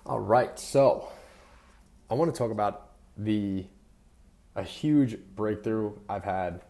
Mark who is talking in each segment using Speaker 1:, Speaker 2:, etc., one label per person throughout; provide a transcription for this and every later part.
Speaker 1: All right, so I want to talk about the a huge breakthrough I've had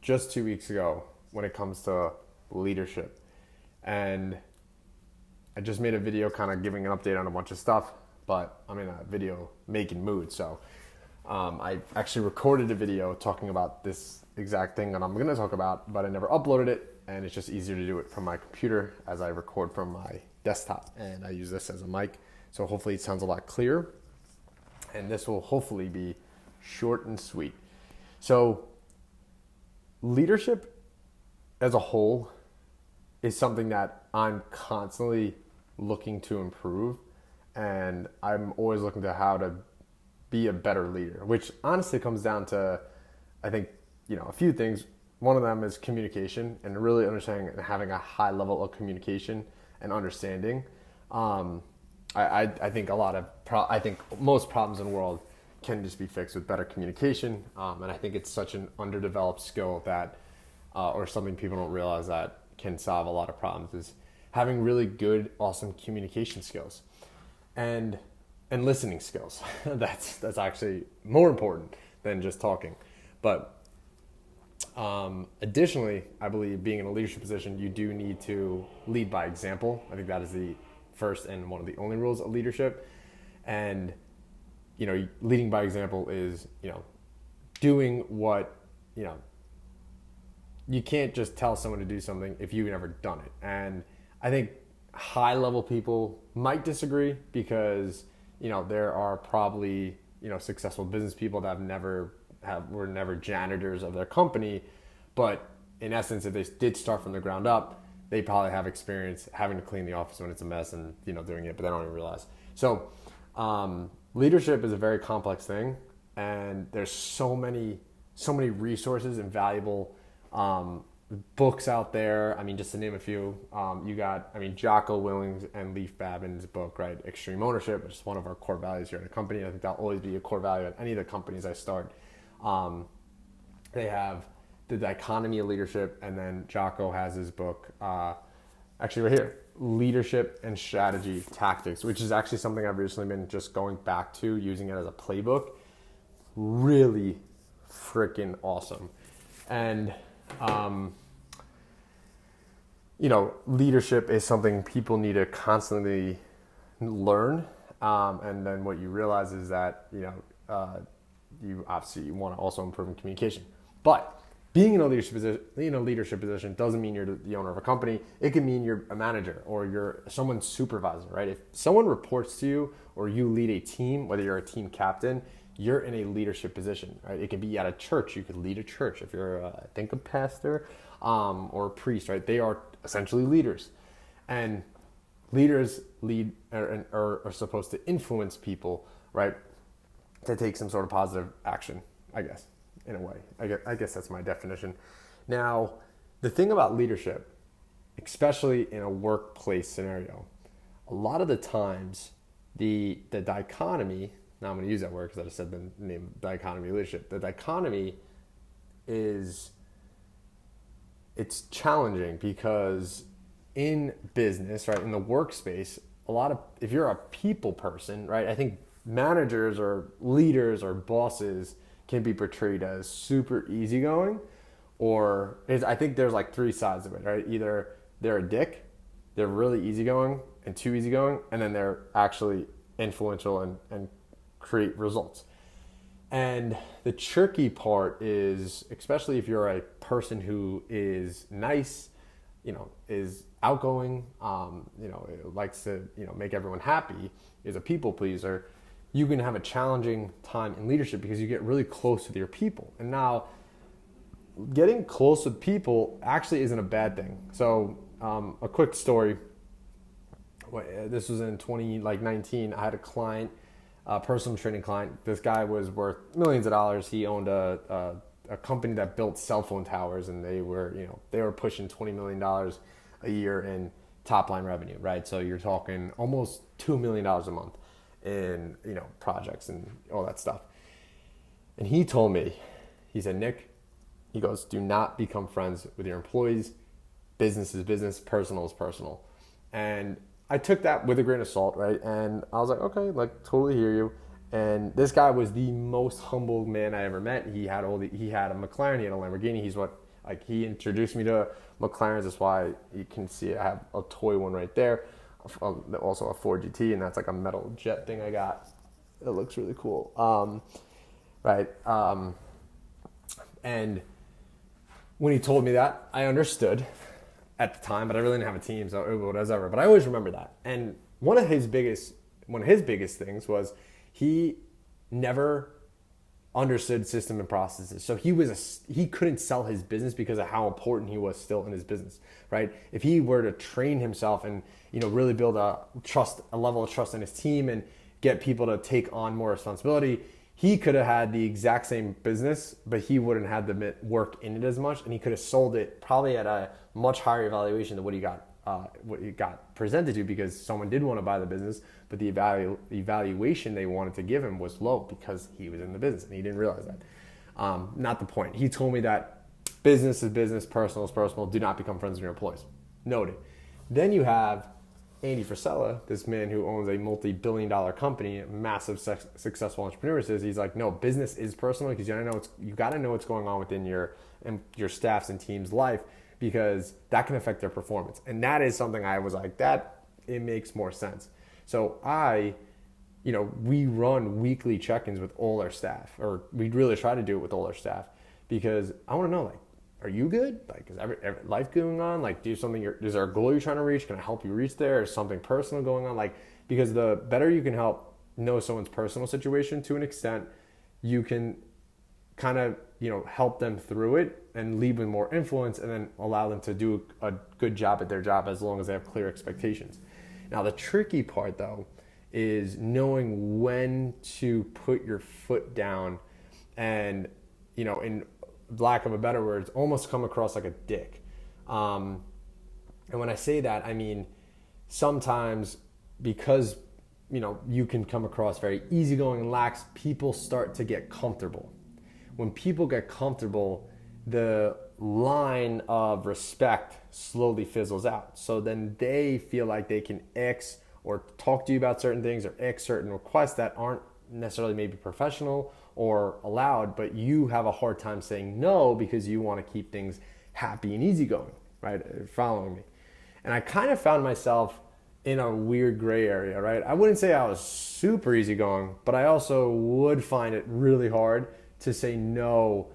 Speaker 1: just 2 weeks ago when it comes to leadership. And I just made a video kind of giving an update on a bunch of stuff, but I'm in a video making mood. So I actually recorded a video talking about this exact thing that I'm going to talk about, but I never uploaded it. And it's just easier to do it from my computer as I record from my desktop. And I use this as a mic. So hopefully it sounds a lot clearer. And this will hopefully be short and sweet. So leadership as a whole is something that I'm constantly looking to improve, and I'm always looking to how to be a better leader, which honestly comes down to, I think, a few things. One of them is communication and really understanding and having a high level of communication and understanding. I think I think most problems in the world can just be fixed with better communication, and I think it's such an underdeveloped skill that, or something people don't realize that can solve a lot of problems, is having really good, awesome communication skills, and listening skills. that's actually more important than just talking, but additionally, I believe being in a leadership position, you do need to lead by example. I think that is the first and one of the only rules of leadership. And, leading by example is, doing what, you can't just tell someone to do something if you've never done it. And I think high level people might disagree because, there are probably, successful business people that were never janitors of their company, but in essence, if they did start from the ground up, they probably have experience having to clean the office when it's a mess and doing it, but they don't even realize. So leadership is a very complex thing, and there's so many resources and valuable books out there. I mean, just to name a few, you got, Jocko Willings and Leif Babin's book, right? Extreme Ownership, which is one of our core values here in the company. I think that'll always be a core value at any of the companies I start. They have the dichotomy of leadership, and then Jocko has his book, actually right here, Leadership and Strategy Tactics, which is actually something I've recently been just going back to, using it as a playbook. Really freaking awesome. And, leadership is something people need to constantly learn. And then what you realize is that, you obviously want to also improve in communication. But being in a leadership position doesn't mean you're the owner of a company. It can mean you're a manager or you're someone's supervisor, right? If someone reports to you or you lead a team, whether you're a team captain, you're in a leadership position, right? It could be at a church. You could lead a church if you're, I think, a pastor or a priest, right? They are essentially leaders. And leaders lead are supposed to influence people, right? To take some sort of positive action, I guess, in a way. I guess that's my definition. Now, the thing about leadership, especially in a workplace scenario, a lot of the times the dichotomy, now I'm going to use that word because I just said the name dichotomy of leadership. The dichotomy it's challenging because in business, right, in the workspace, if you're a people person, right, I think managers or leaders or bosses can be portrayed as super easygoing, I think there's like three sides of it, right? Either they're a dick, they're really easygoing and too easygoing, and then they're actually influential and create results. And the tricky part is, especially if you're a person who is nice, is outgoing, likes to, make everyone happy, is a people pleaser, you can have a challenging time in leadership because you get really close with your people. And now getting close with people actually isn't a bad thing. So a quick story. This was in 2019. I had a client, a personal training client. This guy was worth millions of dollars. He owned a company that built cell phone towers, and they were pushing $20 million a year in top line revenue, right? So you're talking almost $2 million a month in projects and all that stuff. And he told me, he said, Nick, he goes, do not become friends with your employees. Business is business, personal is personal. And I took that with a grain of salt, right? And I was like, okay, like totally hear you. And this guy was the most humble man I ever met. He had a McLaren, he had a Lamborghini. He introduced me to McLarens. That's why you can see I have a toy one right there. Also a Ford GT, and that's like a metal jet thing I got. It looks really cool. Right. And when he told me that, I understood at the time, but I really didn't have a team, so it was whatever. But I always remember that. And one of his biggest things was he never understood system and processes. So he couldn't sell his business because of how important he was still in his business, right? If he were to train himself and really build a level of trust in his team and get people to take on more responsibility, he could have had the exact same business, but he wouldn't have the work in it as much, and he could have sold it probably at a much higher evaluation than what he got presented to, because someone did want to buy the business, but the evaluation they wanted to give him was low because he was in the business and he didn't realize that. Not the point. He told me that business is business, personal is personal. Do not become friends with your employees. Noted. Then you have Andy Frisella, this man who owns a multi-billion-dollar company, massive successful entrepreneur, says he's like, no, business is personal because you got to know what's going on within your staff's and team's life, because that can affect their performance. And that is something I was like, that it makes more sense. So we run weekly check-ins with all our staff, or we really try to do it with all our staff, because I want to know, like, are you good? Like, is every life going on? Like, is there a goal you're trying to reach? Can I help you reach there? Is something personal going on? Like, because the better you can help know someone's personal situation to an extent, you can kind of, help them through it and leave with more influence, and then allow them to do a good job at their job as long as they have clear expectations. Now, the tricky part, though, is knowing when to put your foot down and, in lack of a better words, almost come across like a dick. And when I say that, I mean, sometimes because, you can come across very easygoing and lax, people start to get comfortable. When people get comfortable, the line of respect slowly fizzles out. So then they feel like they can X or talk to you about certain things or X certain requests that aren't necessarily maybe professional or allowed, but you have a hard time saying no because you want to keep things happy and easygoing, right? Following me. And I kind of found myself in a weird gray area, right? I wouldn't say I was super easygoing, but I also would find it really hard to say no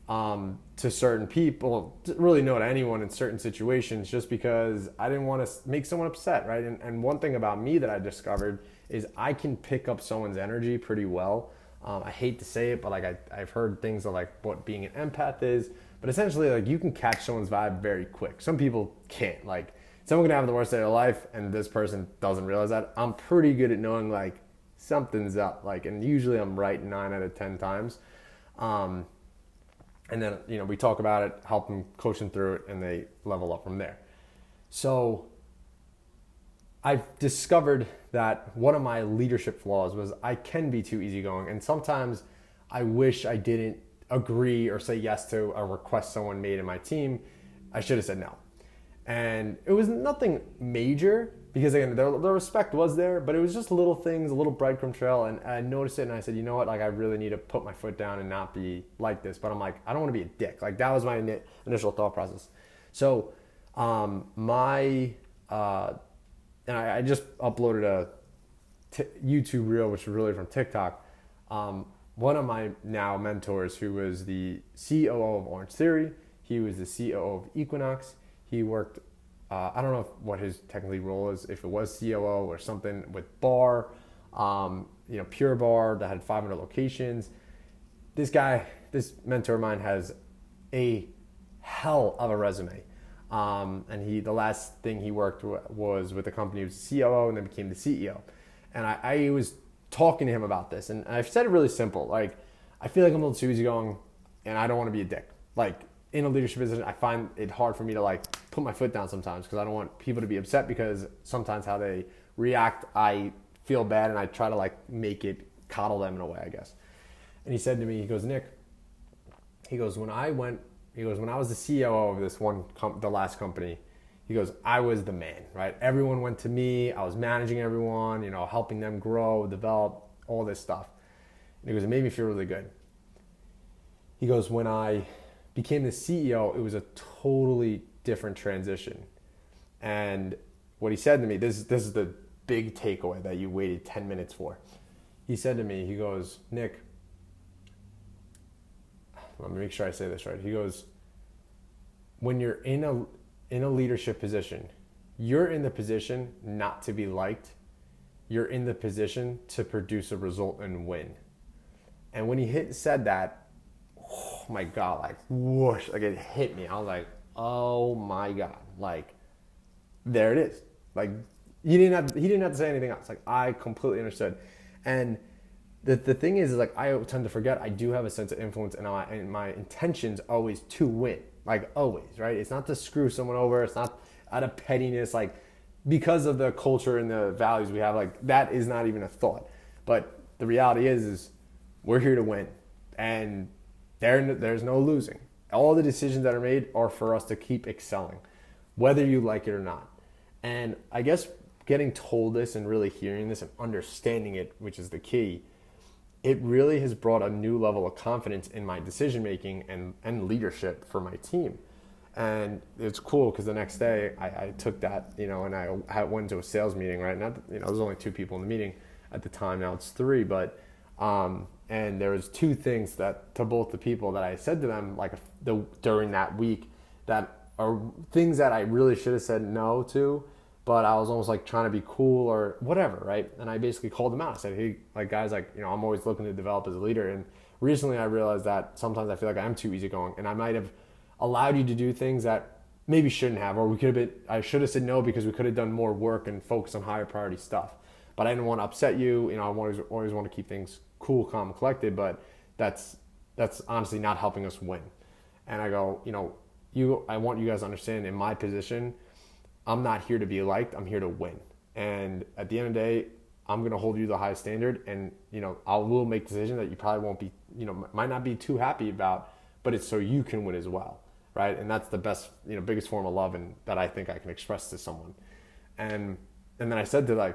Speaker 1: to certain people, really no to anyone in certain situations, just because I didn't want to make someone upset, right? And one thing about me that I discovered is I can pick up someone's energy pretty well. I hate to say it, but like I've heard things of like what being an empath is, but essentially like you can catch someone's vibe very quick. Some people can't. Like someone can have the worst day of their life and this person doesn't realize that. I'm pretty good at knowing like something's up, like, and usually I'm right 9 out of 10 times. And then, we talk about it, help them, coach them through it, and they level up from there. So I've discovered that one of my leadership flaws was I can be too easygoing. And sometimes I wish I didn't agree or say yes to a request someone made in my team. I should have said no. And it was nothing major because, again, the respect was there, but it was just little things, a little breadcrumb trail. And I noticed it and I said, you know what, like I really need to put my foot down and not be like this. But I'm like, I don't want to be a dick. Like that was my initial thought process. So and I just uploaded a YouTube reel, which was really from TikTok. One of my now mentors, who was the COO of Orange Theory, he was the COO of Equinox. He worked, I don't know what his technically role is, if it was COO or something with Bar, Pure Barre that had 500 locations. This mentor of mine has a hell of a resume. And the last thing he worked was with a company, he was COO and then became the CEO. And I was talking to him about this, and I've said it really simple. Like, I feel like I'm a little too easygoing, and I don't want to be a dick. Like, in a leadership position, I find it hard for me to like put my foot down sometimes because I don't want people to be upset, because sometimes how they react, I feel bad, and I try to like make it coddle them in a way, I guess. And he said to me, he goes, Nick, when I was the COO of this the last company, He goes, I was the man, right? Everyone went to me. I was managing everyone, helping them grow, develop, all this stuff. And he goes, it made me feel really good. He goes, when I became the CEO, it was a totally different transition. And what he said to me, this is the big takeaway that you waited 10 minutes for. He said to me, he goes, Nick, let me make sure I say this right. He goes, when you're in a leadership position, you're in the position not to be liked. You're in the position to produce a result and win. And when he said that, oh my God, like whoosh, like it hit me. I was like, oh my God, like there it is. Like he didn't have to say anything else. Like I completely understood. And the thing is like I tend to forget I do have a sense of influence, and my intention's always to win. Like always, right? It's not to screw someone over. It's not out of pettiness. Like because of the culture and the values we have, like that is not even a thought. But the reality is we're here to win, and there's no losing. All the decisions that are made are for us to keep excelling, whether you like it or not. And I guess getting told this and really hearing this and understanding it, which is the key, it really has brought a new level of confidence in my decision making and leadership for my team. And it's cool because the next day I took that, and I went to a sales meeting, right? Not, there was only 2 people in the meeting at the time. Now it's 3, but and there was 2 things that to both the people that I said to them like during that week that are things that I really should have said no to, but I was almost like trying to be cool or whatever, right? And I basically called them out. I said, hey, like guys, like, I'm always looking to develop as a leader. And recently I realized that sometimes I feel like I'm too easygoing, and I might have allowed you to do things that maybe shouldn't have, or I should have said no because we could have done more work and focused on higher priority stuff. But I didn't want to upset you. I always want to keep things cool, calm, collected, but that's honestly not helping us win. And I go, I want you guys to understand in my position, I'm not here to be liked. I'm here to win. And at the end of the day, I'm going to hold you to the highest standard. And, I will make decisions that you probably won't be, might not be too happy about, but it's so you can win as well. Right. And that's the best, biggest form of love and that I think I can express to someone. And then I said to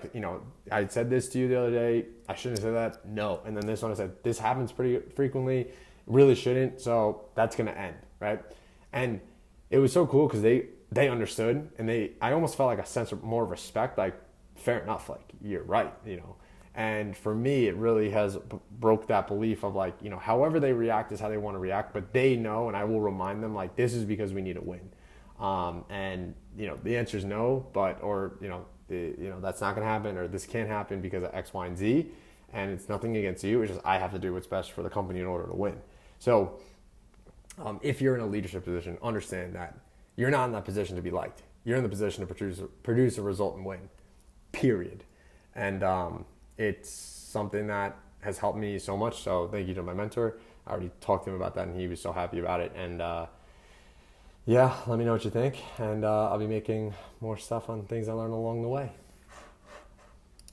Speaker 1: I said this to you the other day. I shouldn't have said that. No. And then this one I said, this happens pretty frequently. Really shouldn't. So that's going to end. Right. And it was so cool because they understood, and I almost felt like a sense of more respect, like fair enough, like you're right, and for me, it really has broke that belief of like, however they react is how they want to react, but they know, and I will remind them like, this is because we need to win. And the answer is no, or that's not going to happen, or this can't happen because of X, Y, and Z. And it's nothing against you. It's just, I have to do what's best for the company in order to win. So if you're in a leadership position, understand that you're not in that position to be liked. You're in the position to produce a result and win, period. And it's something that has helped me so much. So thank you to my mentor. I already talked to him about that, and he was so happy about it. And let me know what you think. And I'll be making more stuff on things I learned along the way.